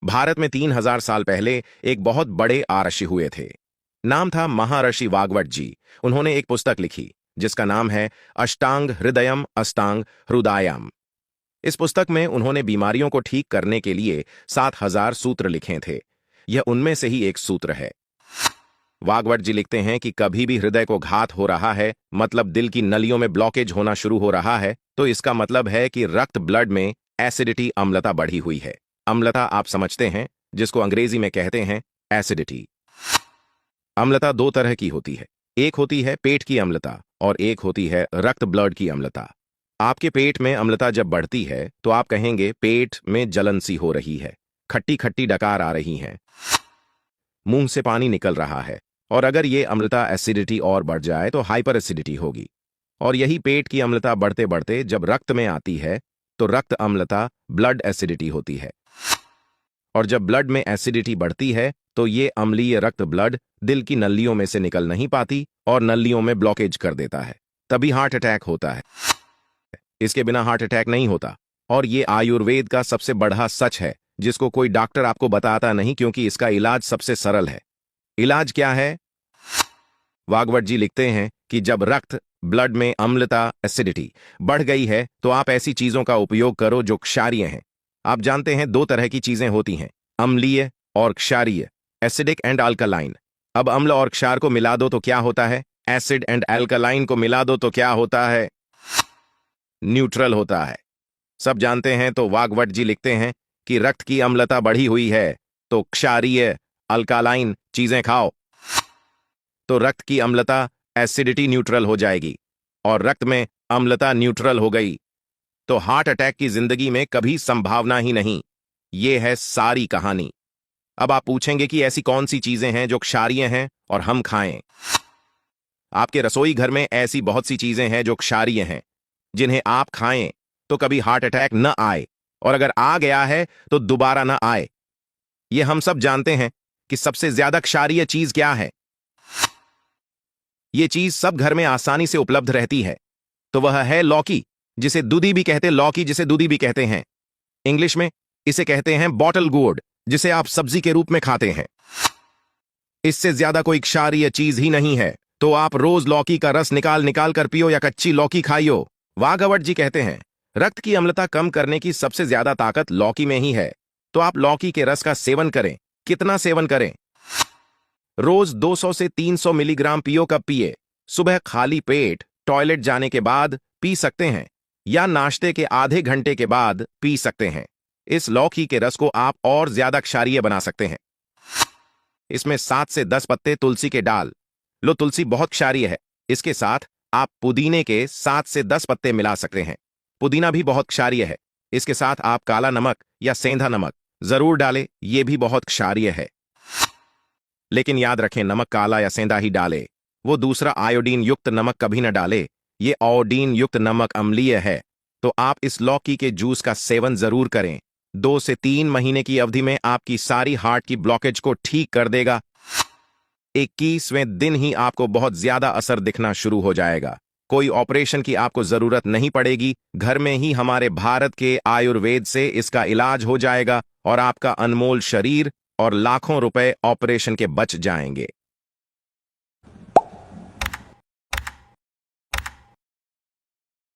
भारत में 3000 साल पहले एक बहुत बड़े आऋषि हुए थे। नाम था महर्षि वाग्वट जी। उन्होंने एक पुस्तक लिखी जिसका नाम है अष्टांग हृदयम अष्टांग हृदयाम। इस पुस्तक में उन्होंने बीमारियों को ठीक करने के लिए 7000 सूत्र लिखे थे। यह उनमें से ही एक सूत्र है। वाग्वट जी लिखते हैं कि कभी भी हृदय को घात हो रहा है, मतलब दिल की नलियों में ब्लॉकेज होना शुरू हो रहा है, तो इसका मतलब है कि रक्त ब्लड में एसिडिटी अम्लता बढ़ी हुई है। अम्लता आप समझते हैं, जिसको अंग्रेजी में कहते हैं एसिडिटी। अम्लता दो तरह की होती है, एक होती है पेट की अम्लता और एक होती है रक्त ब्लड की अम्लता। आपके पेट में अम्लता जब बढ़ती है तो आप कहेंगे पेट में जलन सी हो रही है, खट्टी खट्टी डकार आ रही हैं, मुंह से पानी निकल रहा है। और अगर ये अम्लता एसिडिटी और बढ़ जाए तो हाइपर एसिडिटी होगी। और यही पेट की अम्लता बढ़ते बढ़ते जब रक्त में आती है तो रक्त अम्लता ब्लड एसिडिटी होती है। और जब ब्लड में एसिडिटी बढ़ती है तो ये अम्लीय रक्त ब्लड दिल की नलियों में से निकल नहीं पाती और नलियों में ब्लॉकेज कर देता है। तभी हार्ट अटैक होता है। इसके बिना हार्ट अटैक नहीं होता। और ये आयुर्वेद का सबसे बड़ा सच है जिसको कोई डॉक्टर आपको बताता नहीं, क्योंकि इसका इलाज सबसे सरल है। इलाज क्या है? वाग्वट जी लिखते हैं कि जब रक्त ब्लड में अम्लता एसिडिटी बढ़ गई है तो आप ऐसी चीजों का उपयोग करो जो क्षारीय हैं। आप जानते हैं दो तरह की चीजें होती हैं, अम्लीय और क्षारीय, एसिडिक एंड अल्कलाइन। अब अम्ल और क्षार को मिला दो तो क्या होता है? एसिड एंड अल्कलाइन को मिला दो तो क्या होता है? न्यूट्रल होता है। सब जानते हैं, तो वाग्वट जी लिखते हैं कि रक्त की अम्लता बढ़ी हुई है तो क्षारीय अल्कालाइन चीजें खाओ, तो रक्त की अम्लता एसिडिटी न्यूट्रल हो जाएगी। और रक्त में अम्लता न्यूट्रल हो गई तो हार्ट अटैक की जिंदगी में कभी संभावना ही नहीं। यह है सारी कहानी। अब आप पूछेंगे कि ऐसी कौन सी चीजें हैं जो क्षारीय हैं और हम खाएं? आपके रसोई घर में ऐसी बहुत सी चीजें हैं जो क्षारीय हैं, जिन्हें आप खाएं तो कभी हार्ट अटैक न आए, और अगर आ गया है तो दोबारा न आए। यह हम सब जानते हैं कि सबसे ज्यादा क्षारीय चीज क्या है। यह चीज सब घर में आसानी से उपलब्ध रहती है, तो वह है लौकी, जिसे दूधी भी कहते लौकी जिसे दूधी भी कहते हैं। इंग्लिश में इसे कहते हैं बॉटल गोर्ड, जिसे आप सब्जी के रूप में खाते हैं। इससे ज्यादा कोई क्षारीय चीज ही नहीं है। तो आप रोज लौकी का रस निकाल निकाल कर पियो या कच्ची लौकी खाइयो। वाग्वट जी कहते हैं रक्त की अम्लता कम करने की सबसे ज्यादा ताकत लौकी में ही है। तो आप लौकी के रस का सेवन करें। कितना सेवन करें? रोज 200 से 300 मिलीग्राम पियो। कब पिए? सुबह खाली पेट टॉयलेट जाने के बाद पी सकते हैं, या नाश्ते के आधे घंटे के बाद पी सकते हैं। इस लौकी के रस को आप और ज्यादा क्षारीय बना सकते हैं। इसमें 7 से 10 पत्ते तुलसी के डाल लो। तुलसी बहुत क्षारीय है। इसके साथ आप पुदीने के 7 से 10 पत्ते मिला सकते हैं। पुदीना भी बहुत क्षारीय है। इसके साथ आप काला नमक या सेंधा नमक जरूर डालें, यह भी बहुत क्षारीय है। लेकिन याद रखें, नमक काला या सेंधा ही डाले, वो दूसरा आयोडीन युक्त नमक कभी न डाले। ये आयोडीन युक्त नमक अम्लीय है। तो आप इस लौकी के जूस का सेवन जरूर करें। 2 से 3 महीने की अवधि में आपकी सारी हार्ट की ब्लॉकेज को ठीक कर देगा। 21वें दिन ही आपको बहुत ज्यादा असर दिखना शुरू हो जाएगा। कोई ऑपरेशन की आपको जरूरत नहीं पड़ेगी। घर में ही हमारे भारत के आयुर्वेद से इसका इलाज हो जाएगा और आपका अनमोल शरीर और लाखों रुपए ऑपरेशन के बच जाएंगे।